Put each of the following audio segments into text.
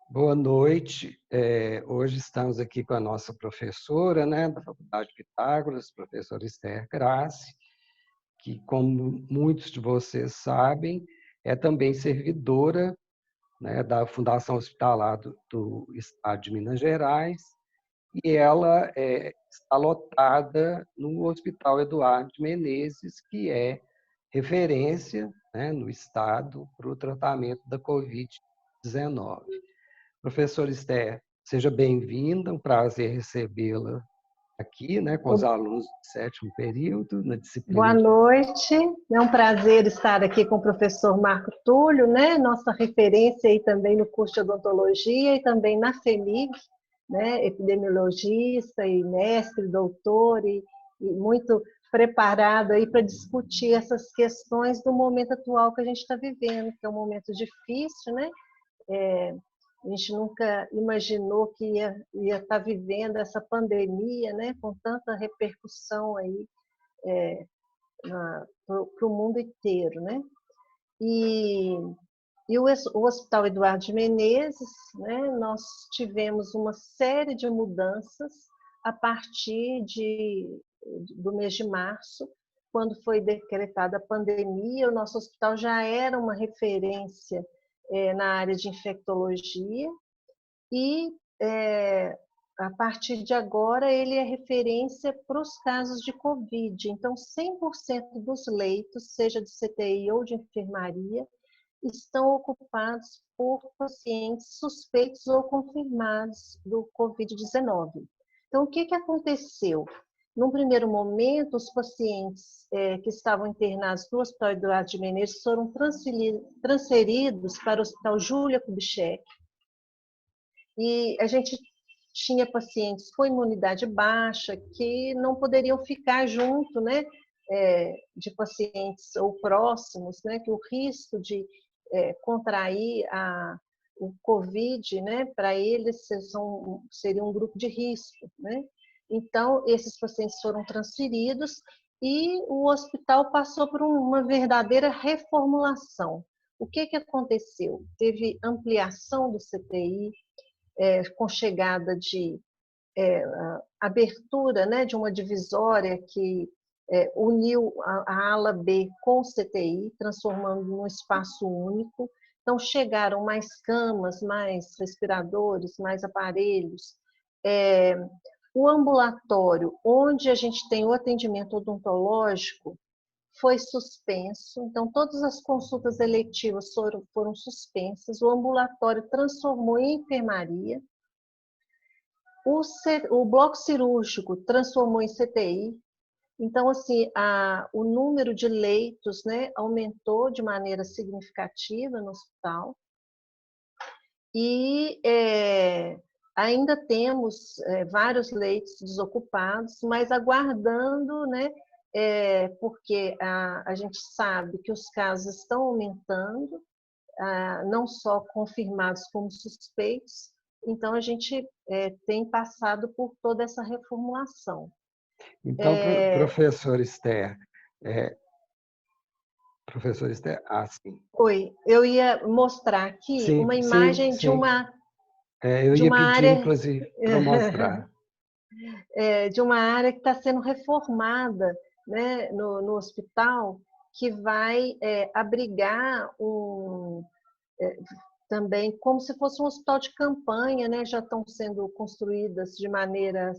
Boa noite. Hoje estamos aqui com a nossa professora, né, da Faculdade Pitágoras, professora Esther Grassi, que, como muitos de vocês sabem, é também servidora, né, da Fundação Hospitalar do Estado de Minas Gerais, e ela está lotada no Hospital Eduardo de Menezes, que é referência, né, no estado para o tratamento da Covid-19. Professora Esther, seja bem-vinda, um prazer recebê-la aqui, né, com os alunos do 7º período, na disciplina Boa de... noite, é um prazer estar aqui com o professor Marco Túlio, né, nossa referência aí também no curso de odontologia e também na FEMIG, né, epidemiologista e mestre, doutor e muito preparado aí para discutir essas questões do momento atual que a gente está vivendo, que é um momento difícil, né? A gente nunca imaginou que ia estar vivendo essa pandemia, né, com tanta repercussão aí para o mundo inteiro, né? E o Hospital Eduardo de Menezes, né, nós tivemos uma série de mudanças a partir do mês de março, quando foi decretada a pandemia. O nosso hospital já era uma referência na área de infectologia e a partir de agora ele é referência para os casos de Covid. Então, 100% dos leitos, seja de CTI ou de enfermaria, estão ocupados por pacientes suspeitos ou confirmados do Covid-19. Então, o que aconteceu? Num primeiro momento, os pacientes que estavam internados no Hospital Eduardo de Menezes foram transferidos para o Hospital Júlia Kubitschek, e a gente tinha pacientes com imunidade baixa que não poderiam ficar junto, né, de pacientes ou próximos, né, que o risco de contrair o COVID, né, para eles seria um grupo de risco, né? Então, esses pacientes foram transferidos e o hospital passou por uma verdadeira reformulação. O que aconteceu? Teve ampliação do CTI, com chegada de abertura, né, de uma divisória que uniu a ala B com o CTI, transformando num espaço único. Então, chegaram mais camas, mais respiradores, mais aparelhos. O ambulatório, onde a gente tem o atendimento odontológico, foi suspenso, então todas as consultas eletivas foram suspensas, o ambulatório transformou em enfermaria, o bloco cirúrgico transformou em CTI. Então, assim, o número de leitos, né, aumentou de maneira significativa no hospital. E ainda temos vários leitos desocupados, mas aguardando, né, porque a gente sabe que os casos estão aumentando, não só confirmados como suspeitos. Então, a gente tem passado por toda essa reformulação. Então, professor Esther, sim. Oi, eu ia mostrar aqui Sim, uma sim, imagem de sim. uma, Eu de ia uma pedir, área inclusive, para mostrar. de uma área que está sendo reformada, né, no hospital, que vai abrigar também como se fosse um hospital de campanha, né? Já estão sendo construídas de maneira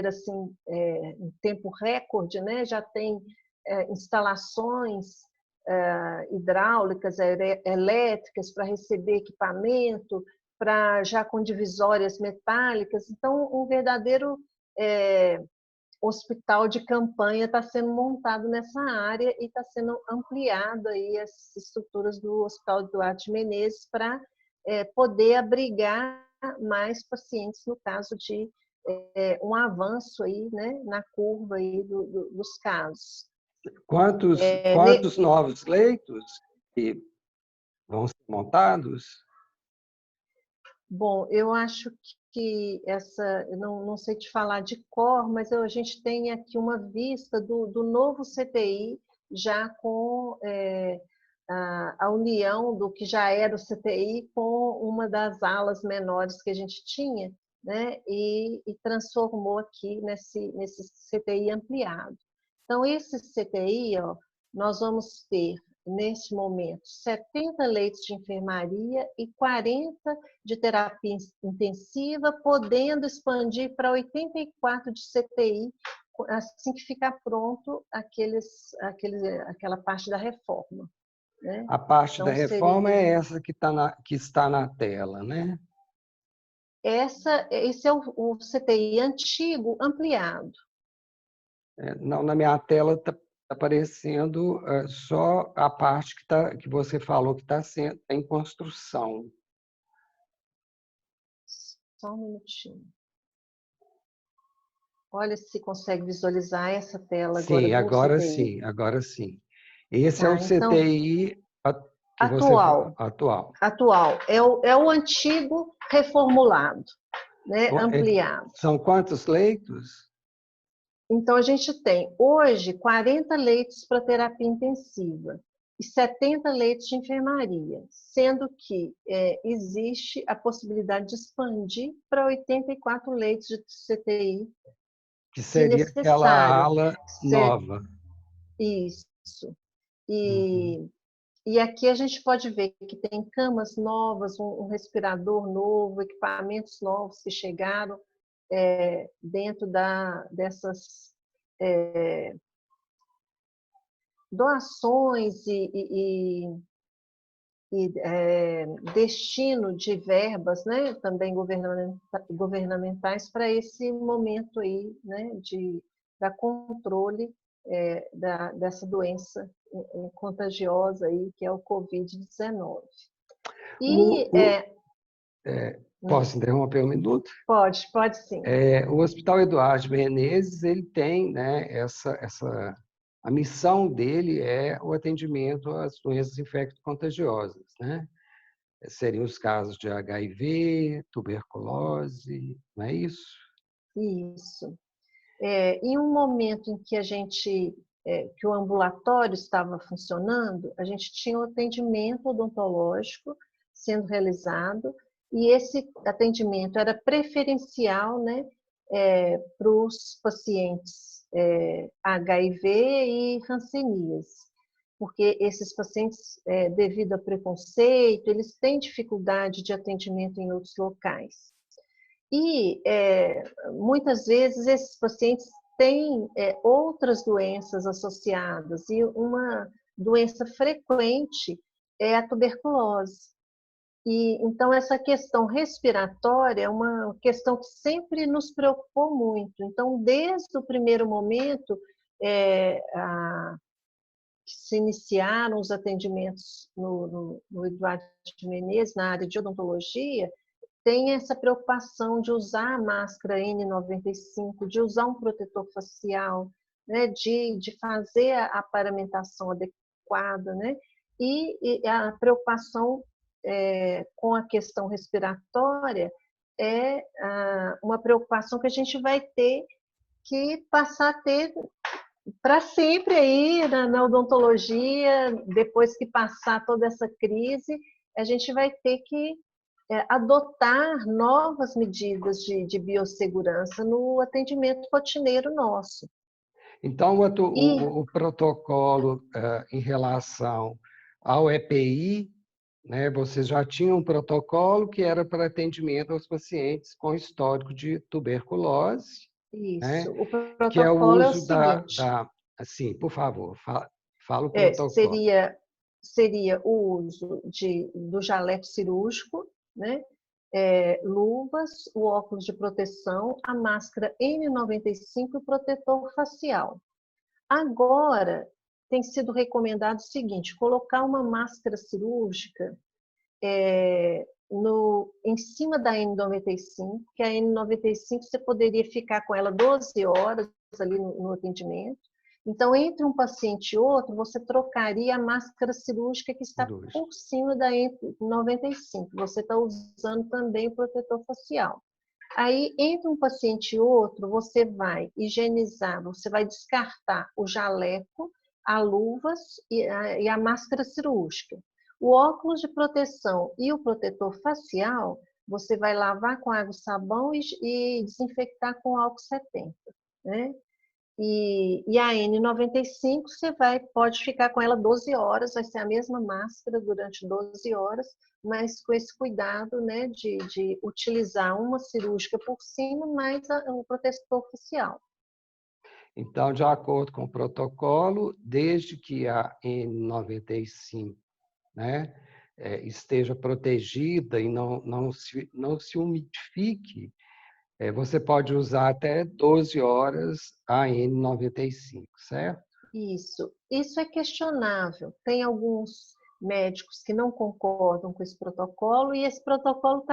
assim, em tempo recorde, né? Já tem instalações hidráulicas, elétricas para receber equipamento, já com divisórias metálicas. Então, um verdadeiro hospital de campanha está sendo montado nessa área e está sendo ampliado aí as estruturas do Hospital Eduardo de Menezes para poder abrigar mais pacientes no caso de um avanço aí, né, na curva aí dos casos. Quantos novos leitos que vão ser montados? Bom, eu acho que eu não sei te falar de cor, mas a gente tem aqui uma vista do novo CTI, já com a união do que já era o CTI com uma das alas menores que a gente tinha, né? E transformou aqui nesse CTI ampliado. Então, esse CTI, ó, nós vamos ter, nesse momento, 70 leitos de enfermaria e 40 de terapia intensiva, podendo expandir para 84 de CTI, assim que ficar pronto aquela parte da reforma. Né? A parte Então, da reforma seria... é essa que está na tela, né? Esse é o CTI antigo ampliado. Não, na minha tela está aparecendo só a parte que você falou que está em construção. Só um minutinho. Olha se consegue visualizar essa tela agora Sim, do agora CTI. sim, agora sim. Esse é o Tá, então, CTI que você falou, atual. Atual. É o antigo reformulado, né? Ampliado. São quantos leitos? Então, a gente tem hoje 40 leitos para terapia intensiva e 70 leitos de enfermaria, sendo que existe a possibilidade de expandir para 84 leitos de CTI, Que se seria aquela necessário. ala nova. Isso. Uhum. E aqui a gente pode ver que tem camas novas, um respirador novo, equipamentos novos que chegaram dentro dessas doações e destino de verbas, né, também governamentais para esse momento aí, né, da controle dessa doença contagiosa aí, que é o Covid-19. E Posso interromper um minuto? pode sim. O Hospital Eduardo Menezes, ele tem, né, a missão dele é o atendimento às doenças infecto-contagiosas, né? Seriam os casos de HIV, tuberculose, não é isso? Isso. Em um momento em que que o ambulatório estava funcionando, a gente tinha um atendimento odontológico sendo realizado e esse atendimento era preferencial, né, para os pacientes HIV e hanseníase, porque esses pacientes, devido a preconceito, eles têm dificuldade de atendimento em outros locais. E muitas vezes esses pacientes têm outras doenças associadas, e uma doença frequente é a tuberculose. E então essa questão respiratória é uma questão que sempre nos preocupou muito. Então, desde o primeiro momento que se iniciaram os atendimentos no Eduardo de Menezes, na área de odontologia, tem essa preocupação de usar a máscara N95, de usar um protetor facial, né, de fazer a paramentação adequada, né, e a preocupação com a questão respiratória é uma preocupação que a gente vai ter que passar a ter para sempre aí na odontologia. Depois que passar toda essa crise, a gente vai ter que adotar novas medidas de biossegurança no atendimento rotineiro nosso. Então, o protocolo em relação ao EPI, né, vocês já tinham um protocolo que era para atendimento aos pacientes com histórico de tuberculose, né, Isso. O que é o protocolo é o uso seguinte. Assim, por favor, fala o protocolo. Seria o uso do jaleco cirúrgico, né? Luvas, o óculos de proteção, a máscara N95 e o protetor facial. Agora, tem sido recomendado o seguinte: colocar uma máscara cirúrgica em cima da N95, que a N95 você poderia ficar com ela 12 horas ali no atendimento. Então, entre um paciente e outro, você trocaria a máscara cirúrgica que está por cima da N95. Você está usando também o protetor facial. Aí, entre um paciente e outro, você vai higienizar, você vai descartar o jaleco, a luvas e a máscara cirúrgica. O óculos de proteção e o protetor facial, você vai lavar com água e sabão e desinfectar com álcool 70, né? E a N95 você pode ficar com ela 12 horas, vai ser a mesma máscara durante 12 horas, mas com esse cuidado, né, de utilizar uma cirúrgica por cima, mais o protetor facial. Então, de acordo com o protocolo, desde que a N95, né, esteja protegida e não se umidifique, você pode usar até 12 horas a N95, certo? Isso é questionável. Tem alguns médicos que não concordam com esse protocolo e esse protocolo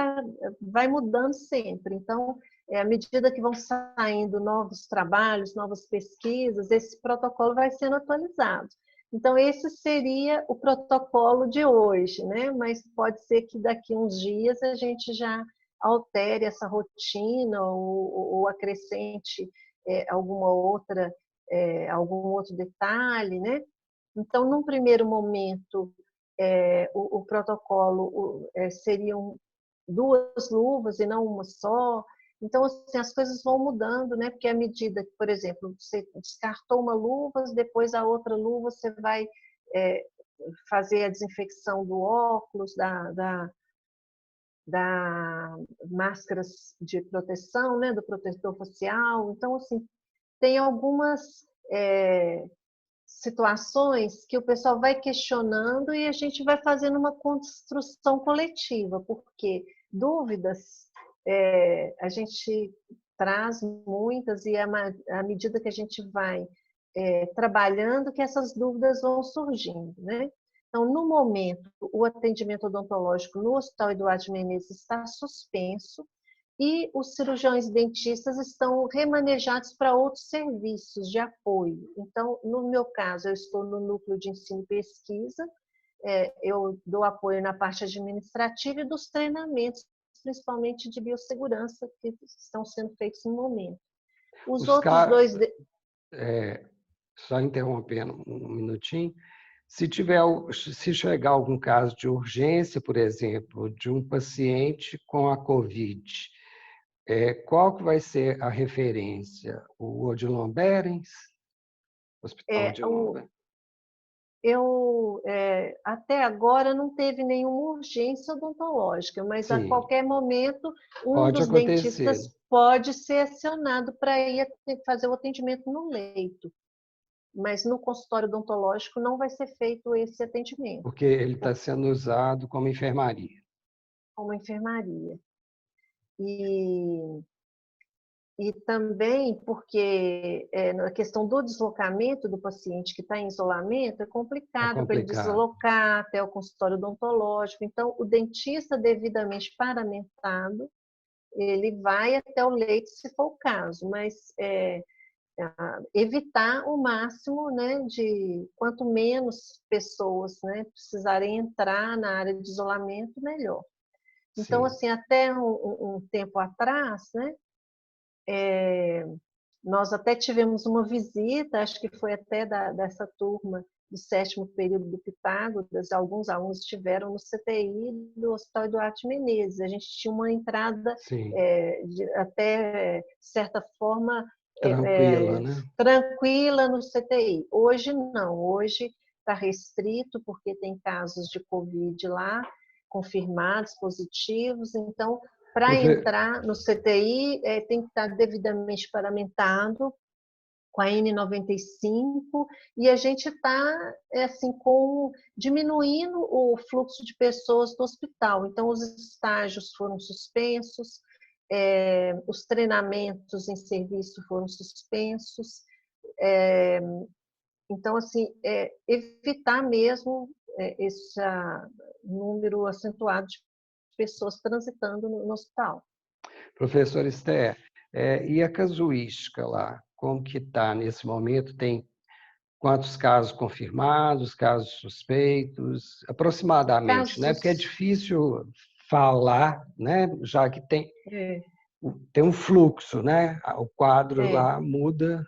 vai mudando sempre. Então, à medida que vão saindo novos trabalhos, novas pesquisas, esse protocolo vai sendo atualizado. Então, esse seria o protocolo de hoje, né? Mas pode ser que daqui a uns dias a gente já altere essa rotina ou acrescente algum outro detalhe, né? Então, num primeiro momento, o protocolo seriam 2 luvas e não uma só. Então, assim, as coisas vão mudando, né? Porque à medida que, por exemplo, você descartou uma luva, depois a outra luva você vai fazer a desinfecção do óculos, da máscaras de proteção, né? Do protetor facial. Então, assim, tem algumas situações que o pessoal vai questionando e a gente vai fazendo uma construção coletiva, porque dúvidas a gente traz muitas e à medida que a gente vai trabalhando que essas dúvidas vão surgindo, né? Então, no momento, o atendimento odontológico no Hospital Eduardo de Menezes está suspenso, e os cirurgiões dentistas estão remanejados para outros serviços de apoio. Então, no meu caso, eu estou no núcleo de ensino e pesquisa, eu dou apoio na parte administrativa e dos treinamentos, principalmente de biossegurança, que estão sendo feitos no momento. Os outros dois... Só interrompendo um minutinho, se chegar algum caso de urgência, por exemplo, de um paciente com a COVID, qual que vai ser a referência? O Odilon Berens? Hospital Odilon Berens? Até agora não teve nenhuma urgência odontológica, mas a qualquer momento um dos dentistas pode ser acionado para ir fazer o atendimento no leito. Mas no consultório odontológico não vai ser feito esse atendimento. Porque ele está sendo usado como enfermaria. Como enfermaria. E também porque na questão do deslocamento do paciente que está em isolamento é complicado para ele deslocar até o consultório odontológico. Então, o dentista devidamente paramentado, ele vai até o leito se for o caso, mas evitar o máximo, né, de quanto menos pessoas, né, precisarem entrar na área de isolamento, melhor. Então, assim, até um tempo atrás, né, nós até tivemos uma visita, acho que foi até dessa turma do 7º período do Pitágoras, alguns alunos estiveram no CTI do Hospital Eduardo de Menezes. A gente tinha uma entrada até, de certa forma, tranquila, né? Tranquila no CTI. Hoje não, hoje está restrito porque tem casos de Covid lá, confirmados, positivos, então para entrar no CTI tem que estar devidamente paramentado com a N95 e a gente está assim, diminuindo o fluxo de pessoas do hospital. Então, os estágios foram suspensos, os treinamentos em serviço foram suspensos. Então, assim, evitar mesmo esse número acentuado de pessoas transitando no hospital. Professor Esther, e a casuística lá? Como que está nesse momento? Tem quantos casos confirmados, casos suspeitos, aproximadamente, né? Porque é difícil falar, né? Já que tem um fluxo, né? O quadro lá muda.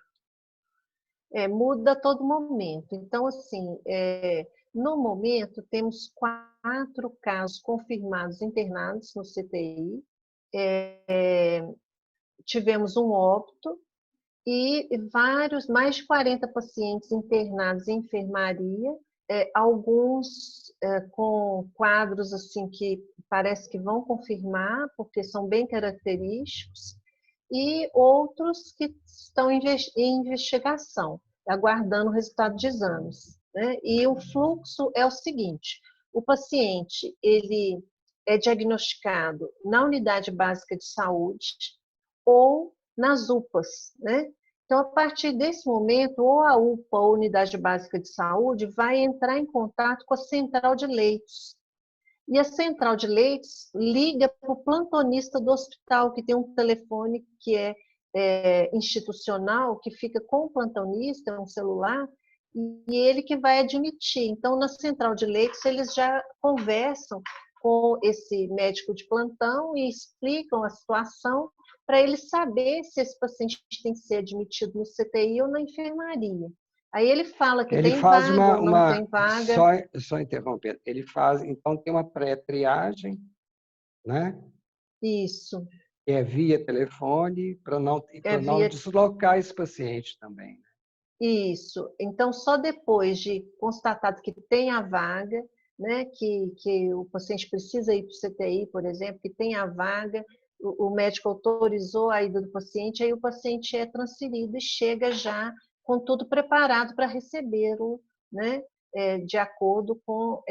Muda a todo momento. Então, assim, no momento, temos 4 casos confirmados internados no CTI, tivemos um óbito e mais de 40 pacientes internados em enfermaria, alguns com quadros assim que parece que vão confirmar, porque são bem característicos, e outros que estão em investigação, aguardando o resultado de exames, né? E o fluxo é o seguinte: o paciente ele é diagnosticado na unidade básica de saúde ou nas UPAs, né? Então, a partir desse momento, ou a UPA, ou Unidade Básica de Saúde, vai entrar em contato com a central de leitos. E a central de leitos liga para o plantonista do hospital, que tem um telefone que é institucional, que fica com o plantonista, um celular, e ele que vai admitir. Então, na central de leitos, eles já conversam com esse médico de plantão e explicam a situação para ele saber se esse paciente tem que ser admitido no CTI ou na enfermaria. Aí ele fala que Ele tem faz vaga ou não tem vaga. só interrompendo, ele faz, então tem uma pré-triagem, né? Isso, Que é via telefone, para não via deslocar esse paciente também. isso. Então, só depois de constatado que tem a vaga, né, que o paciente precisa ir para o CTI, por exemplo, que tem a vaga, o médico autorizou a ida do paciente, aí o paciente é transferido e chega já com tudo preparado para recebê-lo, né, de acordo com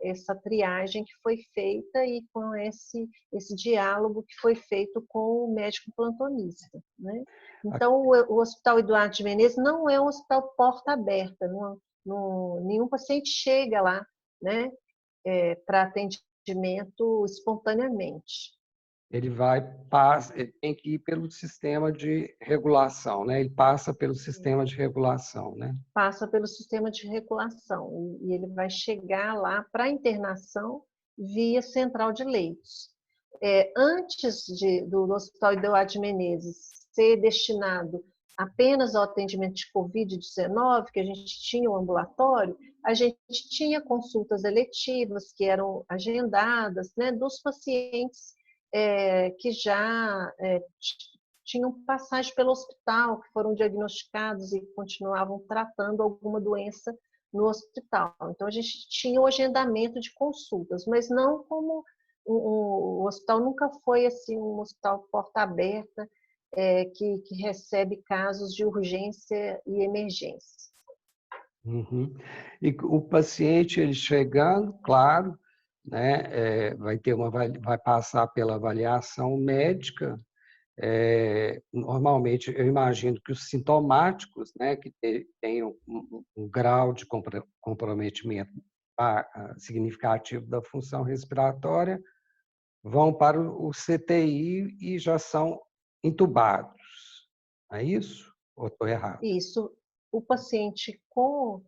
essa triagem que foi feita e com esse diálogo que foi feito com o médico plantonista, né? Então, o Hospital Eduardo de Menezes não é um hospital porta aberta, nenhum paciente chega lá, né, para atendimento espontaneamente. Ele ele tem que ir pelo sistema de regulação, né? Ele passa pelo sistema de regulação, né? Passa pelo sistema de regulação e ele vai chegar lá para internação via central de leitos. Antes do Hospital Eduardo de Menezes ser destinado apenas ao atendimento de Covid-19, que a gente tinha o ambulatório, a gente tinha consultas eletivas que eram agendadas, né, dos pacientes que já tinham passagem pelo hospital, que foram diagnosticados e continuavam tratando alguma doença no hospital. Então, a gente tinha o agendamento de consultas, mas não como o hospital nunca foi assim um hospital porta aberta que recebe casos de urgência e emergência. Uhum. E o paciente, ele chegando, claro, né, vai passar pela avaliação médica. Normalmente, eu imagino que os sintomáticos, né, que tenham um grau de comprometimento significativo da função respiratória, vão para o CTI e já são entubados. É isso? Ou estou errado? Isso, o paciente com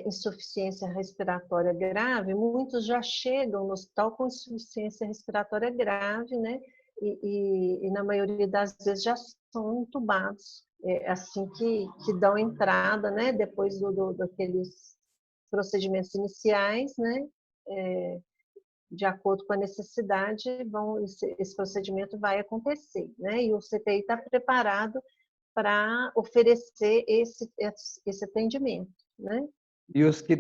insuficiência respiratória grave, muitos já chegam no hospital com insuficiência respiratória grave, né? E na maioria das vezes já são entubados, assim que dão entrada, né? Depois daqueles procedimentos iniciais, né? De acordo com a necessidade, esse procedimento vai acontecer, né? E o CTI está preparado para oferecer esse atendimento, né? E os que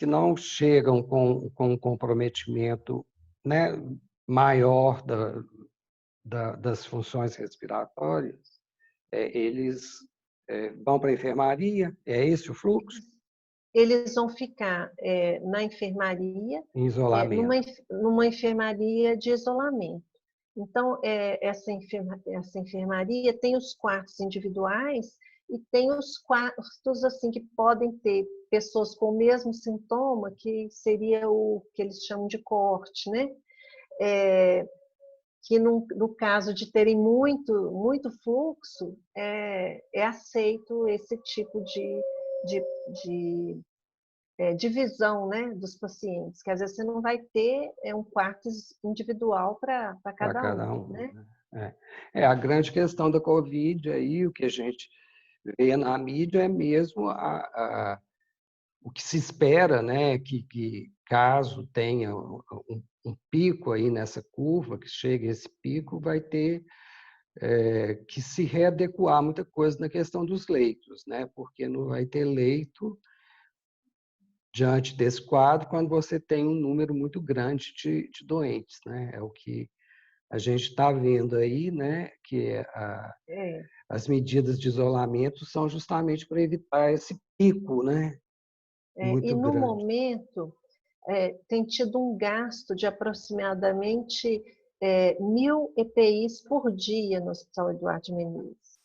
não chegam com um comprometimento, né, maior das funções respiratórias, eles vão para a enfermaria? É esse o fluxo? Eles vão ficar na enfermaria, Em é, isolamento. numa, numa enfermaria de isolamento. Então, essa enfermaria tem os quartos individuais e tem os quartos assim que podem ter pessoas com o mesmo sintoma, que seria o que eles chamam de coorte, né? Que no caso de terem muito fluxo, é aceito esse tipo de divisão, né, dos pacientes, que às vezes você não vai ter um quarto individual para Para cada cada um, um, né? né? A grande questão da Covid aí, o que a gente vê na mídia é mesmo o que se espera, né, que caso tenha um pico aí nessa curva, que chegue a esse pico, vai ter que se readequar muita coisa na questão dos leitos, né, porque não vai ter leito diante desse quadro quando você tem um número muito grande de doentes, né, é o que a gente está vendo aí, né, que as medidas de isolamento são justamente para evitar esse pico, né, E muito no grande. momento tem tido um gasto de aproximadamente 1.000 EPIs por dia no Hospital Eduardo de Menezes.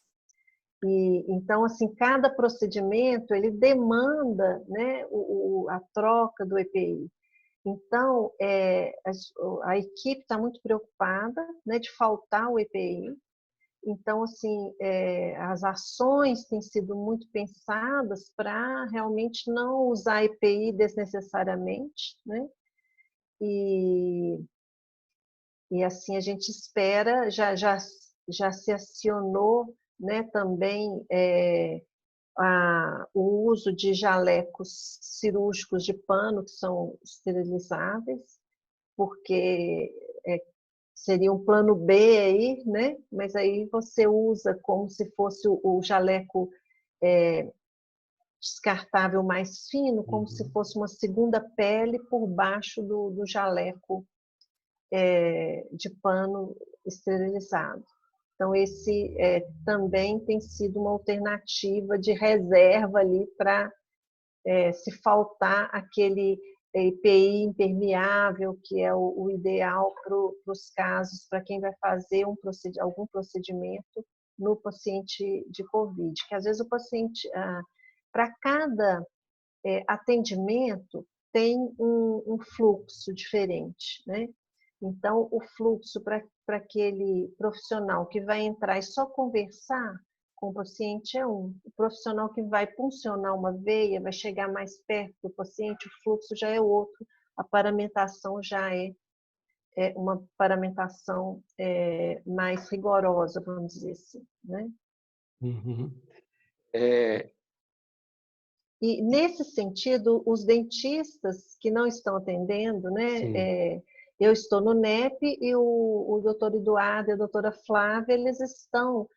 E, então, assim, cada procedimento ele demanda, né, a troca do EPI. Então, a equipe está muito preocupada, né, de faltar o EPI. Então, assim, as ações têm sido muito pensadas para realmente não usar EPI desnecessariamente, né? E, assim, a gente espera, já se acionou, né, também o uso de jalecos cirúrgicos de pano, que são esterilizáveis, porque seria um plano B aí, né? Mas aí você usa como se fosse o jaleco descartável mais fino, como se fosse uma segunda pele por baixo do jaleco de pano esterilizado. Então, esse também tem sido uma alternativa de reserva ali para, se faltar aquele EPI impermeável, que é o ideal para os casos, para quem vai fazer algum procedimento no paciente de COVID. Que às vezes o paciente, para cada atendimento, tem um fluxo diferente, né? Então, o fluxo para aquele profissional que vai entrar e só conversar com o paciente é um. O profissional que vai puncionar uma veia, vai chegar mais perto do paciente, o fluxo já é outro, a paramentação já é uma paramentação mais rigorosa, vamos dizer assim, né? Uhum. E, nesse sentido, os dentistas que não estão atendendo, né? Sim. Eu estou no NEP e o doutor Eduardo e a doutora Flávia, eles estão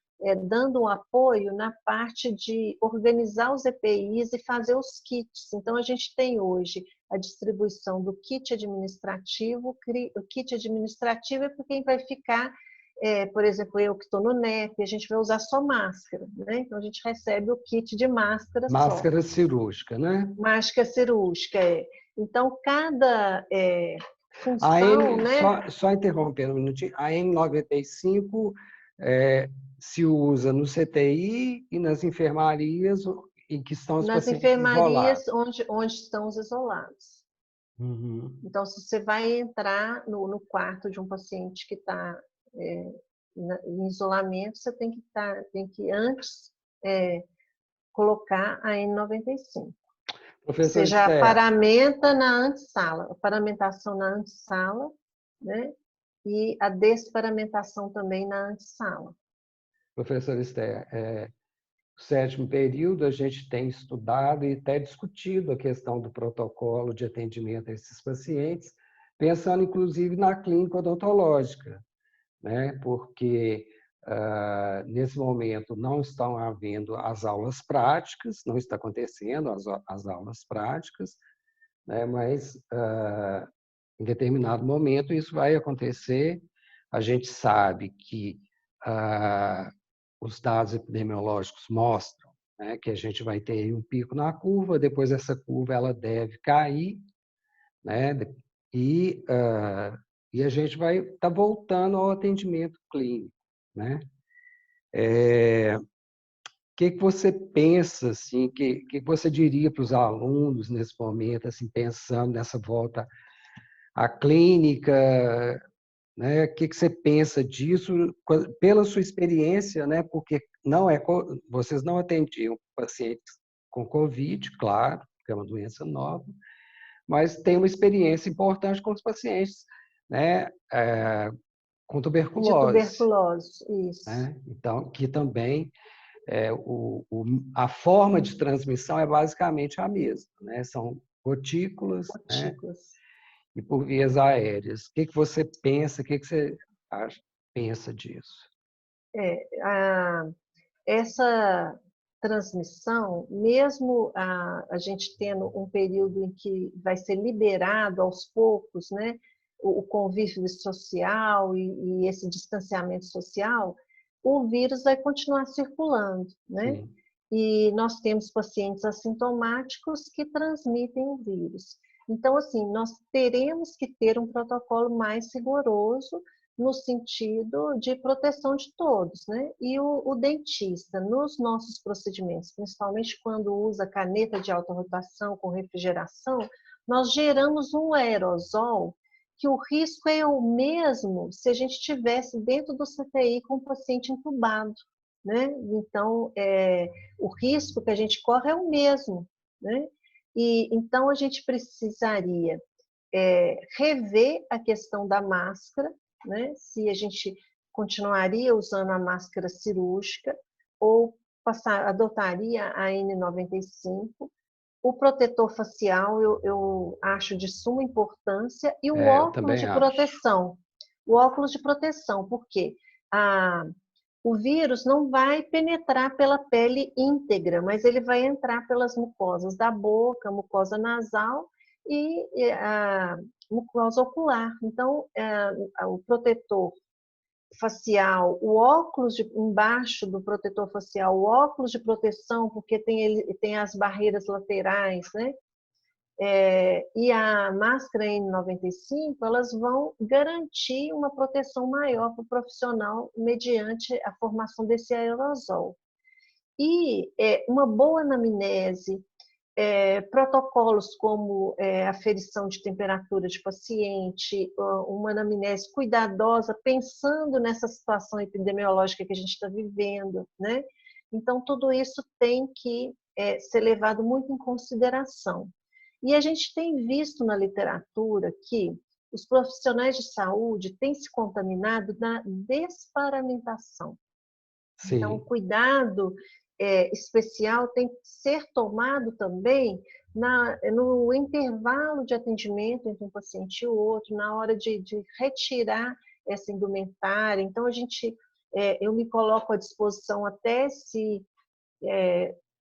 dando um apoio na parte de organizar os EPIs e fazer os kits. Então, a gente tem hoje a distribuição do kit administrativo. O kit administrativo é para quem vai ficar, por exemplo, eu que estou no NEP, a gente vai usar só máscara, né? Então, a gente recebe o kit de máscara só. Máscara cirúrgica, né? Máscara cirúrgica, Então, cada A função, N, né? só interrompendo um minutinho, a N95 se usa no CTI e nas enfermarias em que estão os Nas pacientes isolados. enfermarias onde estão os isolados. Uhum. Então, se você vai entrar no quarto de um paciente que está em isolamento, você tem que antes colocar a N95. Professor Você já Esther, paramenta na antessala, a paramentação na antessala, né? E a desparamentação também na antessala. professor Esther, no sétimo período a gente tem estudado e até discutido a questão do protocolo de atendimento a esses pacientes, pensando inclusive na clínica odontológica, né? Porque nesse momento não estão havendo as aulas práticas, não está acontecendo as aulas práticas, né? Mas em determinado momento isso vai acontecer. A gente sabe que os dados epidemiológicos mostram, né, que a gente vai ter um pico na curva, depois essa curva ela deve cair, né? E a gente vai estar voltando ao atendimento clínico, né? O que você pensa, assim, que você diria para os alunos nesse momento, assim, pensando nessa volta à clínica, né? O que você pensa disso pela sua experiência, né? Porque vocês não atendiam pacientes com COVID, claro, que é uma doença nova, mas tem uma experiência importante com os pacientes, né? Com De tuberculose, tuberculose, isso. né? Então, que também a forma de transmissão é basicamente a mesma, né? São gotículas, né? Gotículas. E por vias aéreas. O que você pensa, o que você pensa disso? Essa transmissão, mesmo a gente tendo um período em que vai ser liberado aos poucos, né, o convívio social e esse distanciamento social, o vírus vai continuar circulando, né? Sim. E nós temos pacientes assintomáticos que transmitem o vírus. Então, assim, nós teremos que ter um protocolo mais rigoroso no sentido de proteção de todos, né? E o dentista, nos nossos procedimentos, principalmente quando usa caneta de alta rotação com refrigeração, nós geramos um aerosol que o risco é o mesmo se a gente estivesse dentro do CTI com o paciente entubado, né? Então, o risco que a gente corre é o mesmo, né? E então a gente precisaria rever a questão da máscara, né? Se a gente continuaria usando a máscara cirúrgica ou adotaria a N95. O protetor facial eu acho de suma importância e o Eu óculos também de acho. proteção. O óculos de proteção, porque o vírus não vai penetrar pela pele íntegra, mas ele vai entrar pelas mucosas da boca, mucosa nasal e a mucosa ocular. Então, o protetor facial, o óculos embaixo do protetor facial, o óculos de proteção, porque tem as barreiras laterais, né? E a máscara N95, elas vão garantir uma proteção maior para o profissional mediante a formação desse aerosol. E uma boa anamnese, protocolos como aferição de temperatura de paciente, uma anamnese cuidadosa, pensando nessa situação epidemiológica que a gente está vivendo, né? Então, tudo isso tem que ser levado muito em consideração. E a gente tem visto na literatura que os profissionais de saúde têm se contaminado na desparamentação. Então, o Sim. cuidado especial tem que ser tomado também no intervalo de atendimento entre um paciente e o outro, na hora de retirar essa indumentária. Então, eu me coloco à disposição até se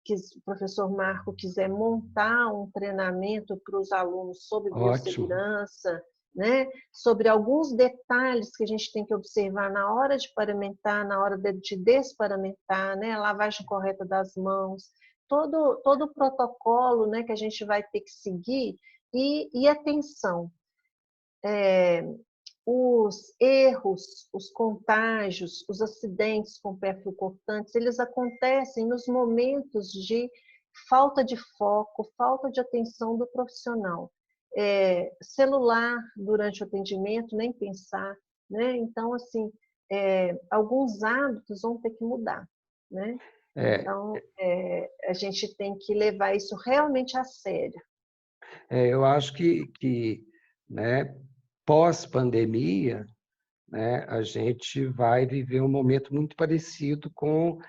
que o professor Marco quiser montar um treinamento para os alunos sobre Ótimo. biossegurança, né? Sobre alguns detalhes que a gente tem que observar na hora de paramentar, na hora de desparamentar, né? A lavagem correta das mãos, todo o protocolo, né, que a gente vai ter que seguir e atenção. Os erros, os contágios, os acidentes com perfil-cortantes, eles acontecem nos momentos de falta de foco, falta de atenção do profissional. Celular durante o atendimento, nem pensar, né? Então, assim, alguns hábitos vão ter que mudar, né? É, Então, a gente tem que levar isso realmente a sério. eu acho que né, pós-pandemia, né, a gente vai viver um momento muito parecido com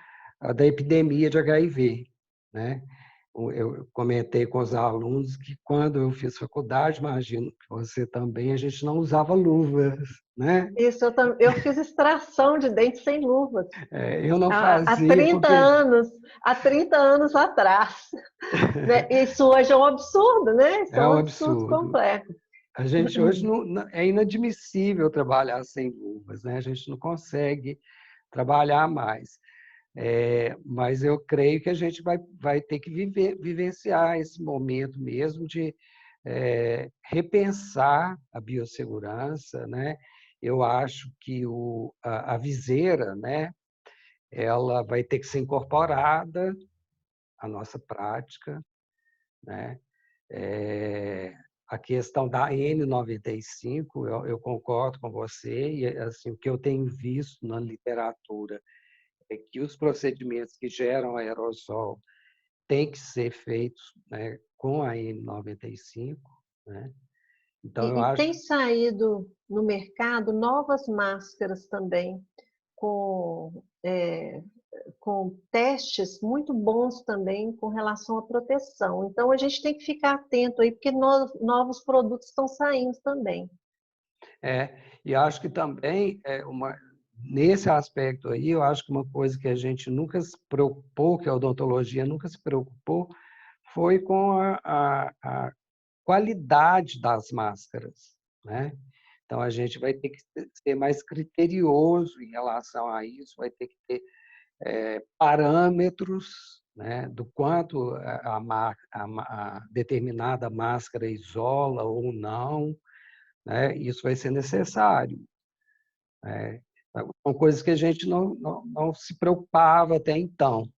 a da epidemia de HIV, né? Eu comentei com os alunos que quando eu fiz faculdade, imagino que você também, a gente não usava luvas, né? Isso, eu fiz extração de dente sem luvas. Eu não Há fazia 30 porque anos, há 30 anos atrás. Né? Isso hoje é um absurdo, né? Isso é é um um absurdo absurdo. completo. A gente hoje é inadmissível trabalhar sem luvas, né? A gente não consegue trabalhar mais. Mas eu creio que a gente vai ter que vivenciar esse momento mesmo de repensar a biossegurança, né? Eu acho que a viseira, né? Ela vai ter que ser incorporada à nossa prática, né? A questão da N95, eu concordo com você, e assim, o que eu tenho visto na literatura é que os procedimentos que geram aerossol têm que ser feitos, né, com a N95, né? Então, eu E acho tem saído no mercado novas máscaras também, com com testes muito bons também com relação à proteção. Então, a gente tem que ficar atento aí, porque novos produtos estão saindo também. E acho que também, nesse aspecto aí, eu acho que uma coisa que a gente nunca se preocupou, que a odontologia nunca se preocupou, foi com a qualidade das máscaras, né? Então, a gente vai ter que ser mais criterioso em relação a isso, vai ter que ter parâmetros, né, do quanto a determinada máscara isola ou não, né? Isso vai ser necessário, né? São coisas que a gente não se preocupava até então.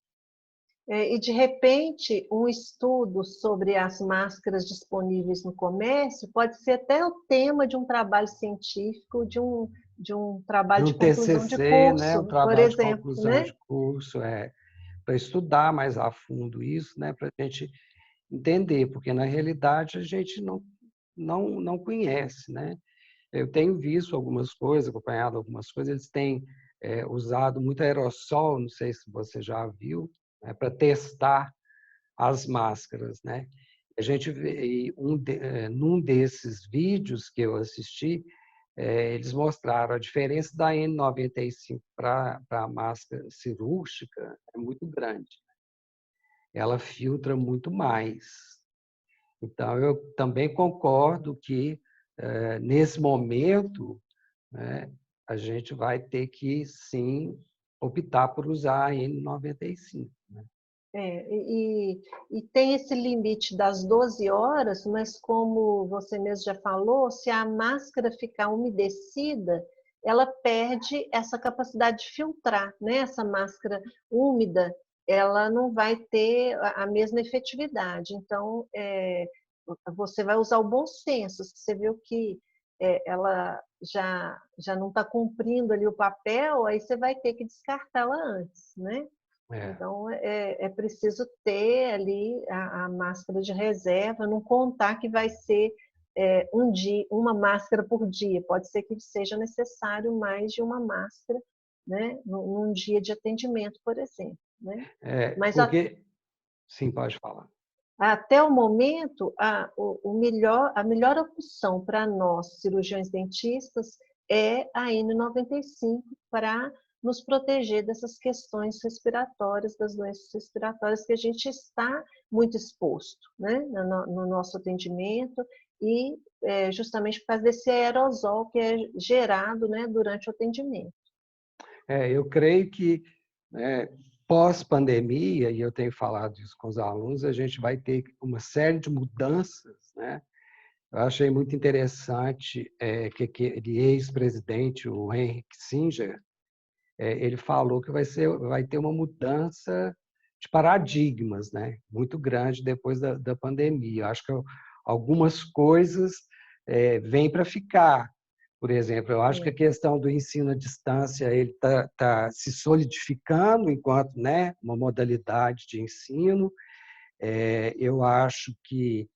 E, de repente, um estudo sobre as máscaras disponíveis no comércio pode ser até o tema de um trabalho científico, de um De trabalho um de conclusão de TCC, né, um curso, por trabalho de exemplo, conclusão né? de curso, para estudar mais a fundo isso, né, para a gente entender, porque na realidade a gente não conhece, né? Eu tenho visto algumas coisas, acompanhado algumas coisas, eles têm usado muito aerossol, não sei se você já viu, né, para testar as máscaras, né? A gente vê num desses vídeos que eu assisti, eles mostraram a diferença da N95 para a máscara cirúrgica é muito grande. Ela filtra muito mais. Então, eu também concordo que, nesse momento, né, a gente vai ter que, sim, optar por usar a N95. Né? E tem esse limite das 12 horas, mas como você mesmo já falou, se a máscara ficar umedecida, ela perde essa capacidade de filtrar, né? Essa máscara úmida, ela não vai ter a mesma efetividade. Então, você vai usar o bom senso. Se você viu que ela já não está cumprindo ali o papel, aí você vai ter que descartá-la antes, né? É. Então, é preciso ter ali a máscara de reserva, não contar que vai ser um dia, uma máscara por dia. Pode ser que seja necessário mais de uma máscara, né, num dia de atendimento, por exemplo. Né? Mas Porque... Sim, pode falar. até o momento, a melhor opção para nós, cirurgiões dentistas, é a N95 para nos proteger dessas questões respiratórias, das doenças respiratórias que a gente está muito exposto, né, no nosso atendimento e justamente por causa desse aerosol que é gerado, né, durante o atendimento. Eu creio que, né, pós-pandemia, e eu tenho falado isso com os alunos, a gente vai ter uma série de mudanças, né? Eu achei muito interessante que aquele ex-presidente, o Henry Kissinger, ele falou que vai ter uma mudança de paradigmas, né? Muito grande depois da pandemia. Eu acho que algumas coisas vêm para ficar. Por exemplo, eu acho que a questão do ensino à distância ele tá se solidificando enquanto, né, uma modalidade de ensino. Eu acho que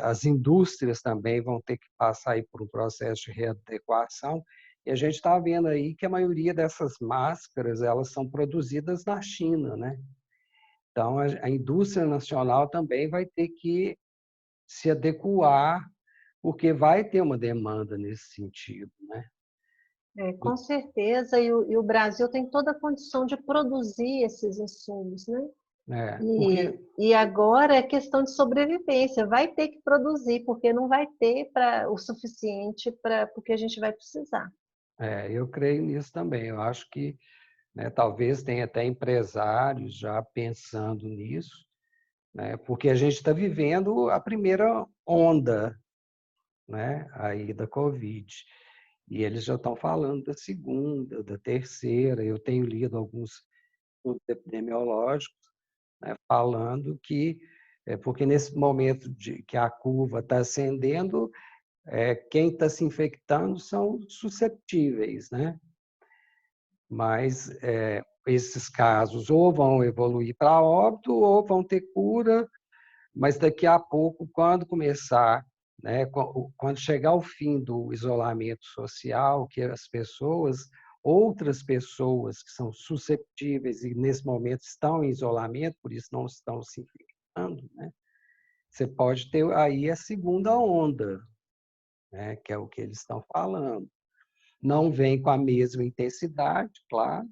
as indústrias também vão ter que passar aí por um processo de readequação. E a gente está vendo aí que a maioria dessas máscaras elas são produzidas na China, né? Então a indústria nacional também vai ter que se adequar, porque vai ter uma demanda nesse sentido, né? Com certeza, e o Brasil tem toda a condição de produzir esses insumos, né? Porque E agora é questão de sobrevivência, vai ter que produzir, porque não vai ter o suficiente para o que a gente vai precisar. eu creio nisso também. Eu acho que, né, talvez tenha até empresários já pensando nisso, né, porque a gente está vivendo a primeira onda, né, aí da Covid. E eles já estão falando da segunda, da terceira. Eu tenho lido alguns estudos epidemiológicos, né, falando que, porque nesse momento de que a curva está ascendendo, quem está se infectando são susceptíveis, né? Mas esses casos ou vão evoluir para óbito ou vão ter cura, mas daqui a pouco, quando começar, né, quando chegar o fim do isolamento social, que as pessoas, outras pessoas que são susceptíveis e, nesse momento, estão em isolamento, por isso não estão se infectando, né? Você pode ter aí a segunda onda, né? Que é o que eles estão falando. Não vem com a mesma intensidade, claro,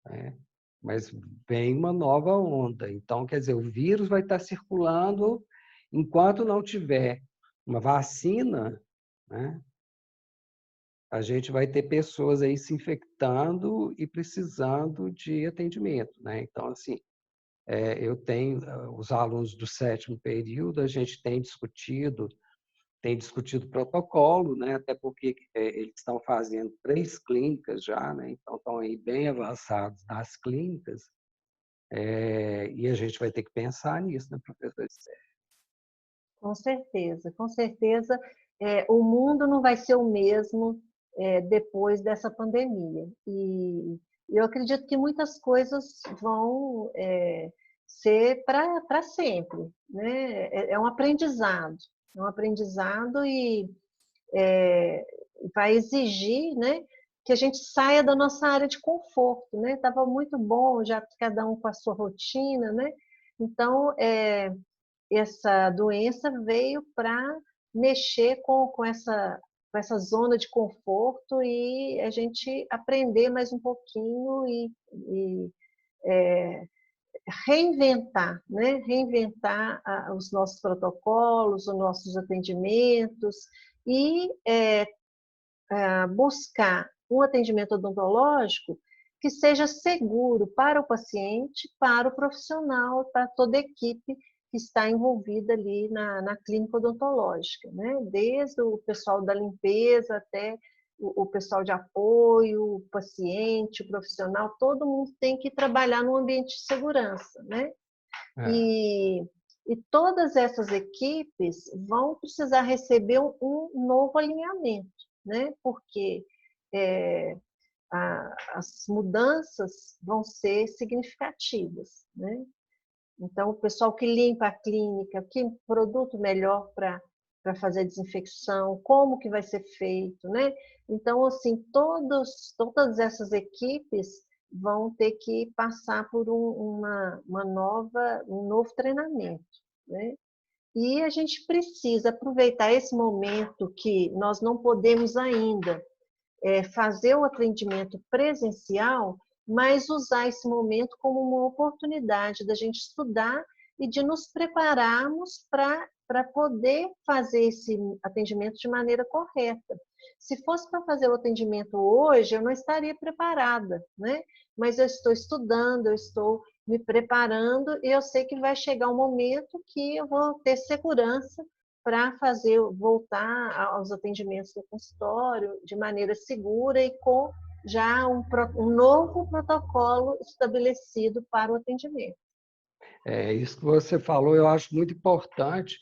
né? Mas vem uma nova onda. Então, quer dizer, o vírus vai estar circulando enquanto não tiver uma vacina, né? A gente vai ter pessoas aí se infectando e precisando de atendimento, né? Então, assim, eu tenho os alunos do 7º período, a gente tem discutido protocolo, né? Até porque eles estão fazendo 3 clínicas já, né? Então estão aí bem avançados nas clínicas, e a gente vai ter que pensar nisso, né, professor Esther? Com certeza, com certeza. O mundo não vai ser o mesmo depois dessa pandemia. E eu acredito que muitas coisas vão ser para sempre, né? É um aprendizado e vai exigir, né, que a gente saia da nossa área de conforto, né? Estava muito bom já cada um com a sua rotina, né? Então, essa doença veio para mexer com essa zona de conforto e a gente aprender mais um pouquinho e reinventar, né? Reinventar os nossos protocolos, os nossos atendimentos e buscar um atendimento odontológico que seja seguro para o paciente, para o profissional, para toda a equipe que está envolvida ali na clínica odontológica, né? Desde o pessoal da limpeza até o pessoal de apoio, o paciente, o profissional, todo mundo tem que trabalhar num ambiente de segurança, né? É. E, e todas essas equipes vão precisar receber um novo alinhamento, né? Porque é, as mudanças vão ser significativas, né? Então, o pessoal que limpa a clínica, que produto melhor para fazer a desinfecção, como que vai ser feito, né? Então, assim, todas essas equipes vão ter que passar por um novo treinamento, né? E a gente precisa aproveitar esse momento que nós não podemos ainda fazer o atendimento presencial, mas usar esse momento como uma oportunidade da gente estudar e de nos prepararmos para poder fazer esse atendimento de maneira correta. Se fosse para fazer o atendimento hoje, eu não estaria preparada, né? Mas eu estou estudando, eu estou me preparando e eu sei que vai chegar um momento que eu vou ter segurança para fazer voltar aos atendimentos do consultório de maneira segura e com já um novo protocolo estabelecido para o atendimento. Isso que você falou, eu acho muito importante,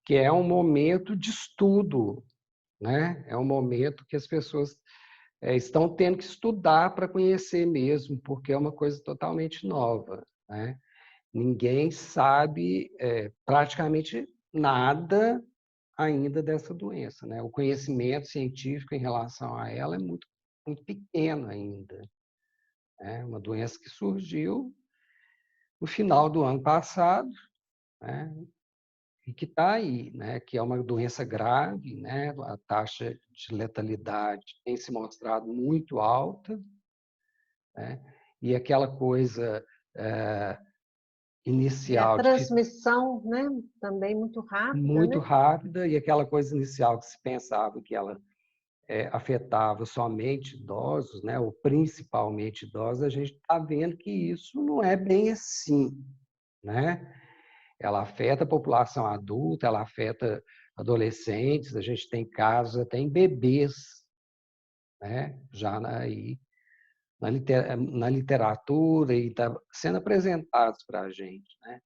que é um momento de estudo, né? É um momento que as pessoas estão tendo que estudar para conhecer mesmo, porque é uma coisa totalmente nova, né? Ninguém sabe praticamente nada ainda dessa doença, né? O conhecimento científico em relação a ela é muito, muito pequeno ainda. É uma doença que surgiu no final do ano passado, né? E que está aí, né? Que é uma doença grave, né? A taxa de letalidade tem se mostrado muito alta, né? E aquela coisa A inicial de que transmissão, né, também muito rápida, muito né? rápida, e aquela coisa inicial que se pensava que ela afetava somente idosos, né? Ou principalmente idosos, a gente está vendo que isso não é bem assim, né? Ela afeta a população adulta, ela afeta adolescentes, a gente tem casos até em bebês, né? Já aí na literatura e está sendo apresentados para a gente, né?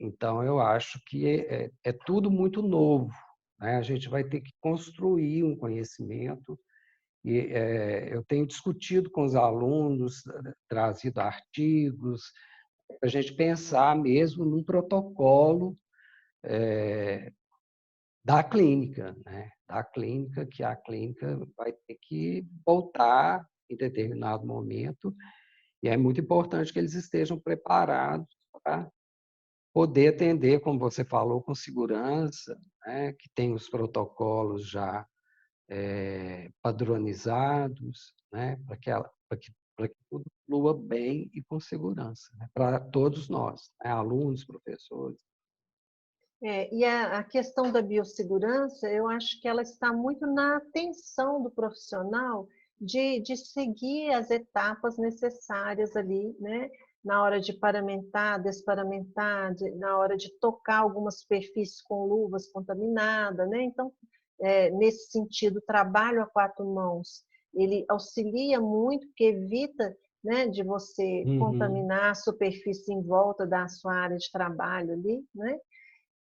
Então, eu acho que é tudo muito novo, né? A gente vai ter que construir um conhecimento e eu tenho discutido com os alunos, trazido artigos, para a gente pensar mesmo num protocolo da clínica, né? Da clínica, que a clínica vai ter que voltar em determinado momento, e é muito importante que eles estejam preparados para poder atender, como você falou, com segurança, né? Que tem os protocolos já padronizados, né? Para que tudo flua bem e com segurança, né? Para todos nós, né? Alunos, professores. E a questão da biossegurança, eu acho que ela está muito na atenção do profissional de seguir as etapas necessárias ali, né? Na hora de paramentar, desparamentar, na hora de tocar algumas superfícies com luvas contaminadas, né? Então, nesse sentido, o trabalho a quatro mãos, ele auxilia muito, porque evita, né, de você Uhum. contaminar a superfície em volta da sua área de trabalho ali, né?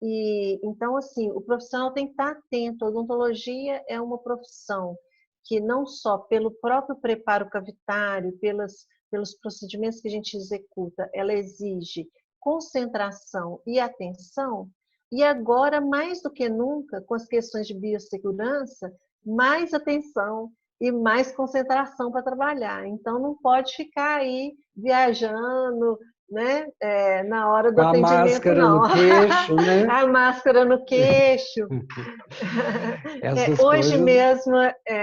E então, assim, o profissional tem que estar atento. A odontologia é uma profissão que não só pelo próprio preparo cavitário, pelos procedimentos que a gente executa, ela exige concentração e atenção. E agora, mais do que nunca, com as questões de biossegurança, mais atenção e mais concentração para trabalhar. Então, não pode ficar aí viajando, né? Na hora do Com a atendimento, máscara não. no queixo, né? A máscara no queixo. Essas Hoje coisas. mesmo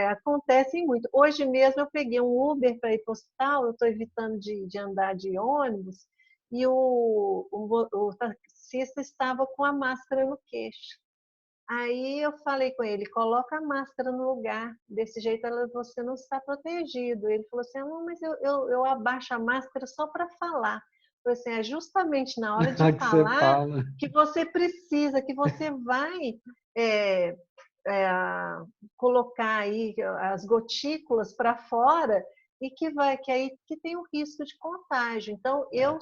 acontecem muito. Hoje mesmo eu peguei um Uber para ir para o hospital, eu estou evitando de andar de ônibus, e o taxista estava com a máscara no queixo. Aí eu falei com ele, coloca a máscara no lugar, desse jeito você não está protegido. Ele falou assim, não, mas eu abaixo a máscara só para falar. Eu falei assim, é justamente na hora de Que você falar fala. que você precisa, que você vai é, é, colocar aí as gotículas para fora e que aí que tem o risco de contágio. Então, eu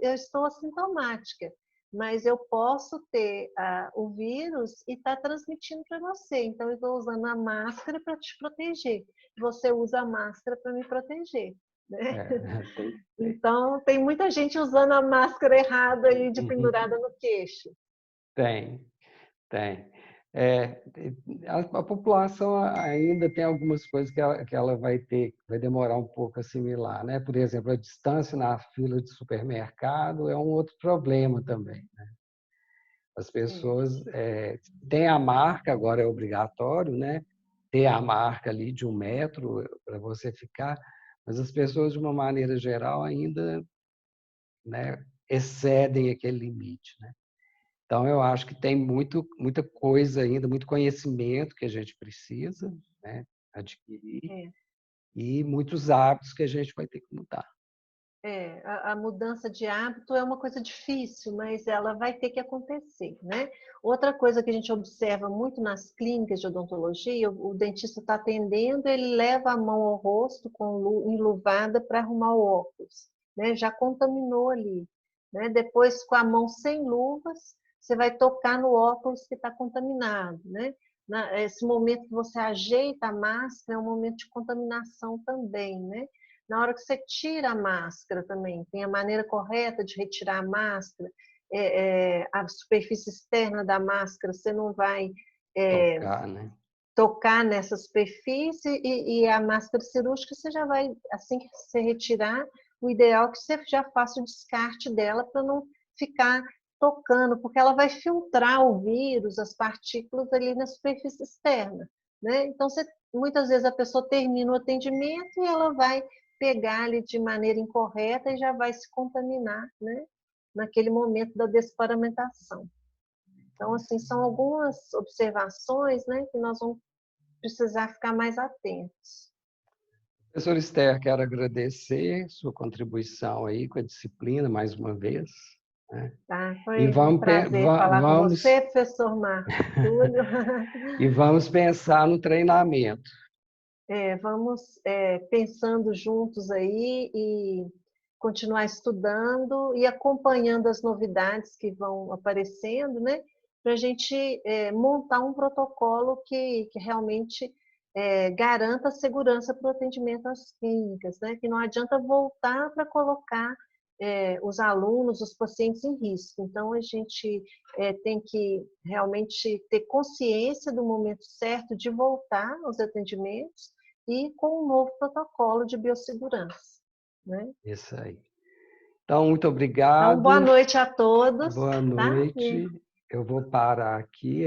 estou assintomática, mas eu posso ter o vírus e estar transmitindo para você. Então, eu estou usando a máscara para te proteger. Você usa a máscara para me proteger. Né? Tem. Então, tem muita gente usando a máscara errada aí de pendurada no queixo. Tem, tem. É, a população ainda tem algumas coisas que ela vai demorar um pouco a assimilar, né? Por exemplo, a distância na fila de supermercado é um outro problema também, né? As pessoas têm a marca, agora é obrigatório, né? Ter a marca ali de 1 metro para você ficar, mas as pessoas, de uma maneira geral, ainda, né, excedem aquele limite, né? Então, eu acho que tem muita coisa ainda, muito conhecimento que a gente precisa, né, adquirir, É. e muitos hábitos que a gente vai ter que mudar. A mudança de hábito é uma coisa difícil, mas ela vai ter que acontecer, né? Outra coisa que a gente observa muito nas clínicas de odontologia, o dentista está atendendo, ele leva a mão ao rosto enluvada para arrumar o óculos, né? Já contaminou ali, né? Depois, com a mão sem luvas, você vai tocar no óculos que está contaminado, né? Esse momento que você ajeita a máscara é um momento de contaminação também, né? Na hora que você tira a máscara também, tem a maneira correta de retirar a máscara, a superfície externa da máscara, você não vai Tocar, né? tocar nessa superfície e a máscara cirúrgica você já vai, assim que você retirar, o ideal é que você já faça o descarte dela para não ficar tocando, porque ela vai filtrar o vírus, as partículas ali na superfície externa, né? Então, muitas vezes a pessoa termina o atendimento e ela vai pegar ali de maneira incorreta e já vai se contaminar, né? Naquele momento da desparamentação. Então, assim, são algumas observações, né, que nós vamos precisar ficar mais atentos. Professor Esther, quero agradecer sua contribuição aí com a disciplina, mais uma vez, né? Tá? E Foi um prazer falar com você, professor Marcos Túlio. vamos pensar no treinamento. Vamos pensando juntos aí e continuar estudando e acompanhando as novidades que vão aparecendo, né? Para a gente montar um protocolo que realmente garanta a segurança para o atendimento às clínicas, né? Que não adianta voltar para colocar os alunos, os pacientes em risco. Então, a gente tem que realmente ter consciência do momento certo de voltar aos atendimentos e com um novo protocolo de biossegurança, né? Isso aí. Então, muito Então, boa obrigado. noite a todos. Boa Tá? noite. Eu vou parar aqui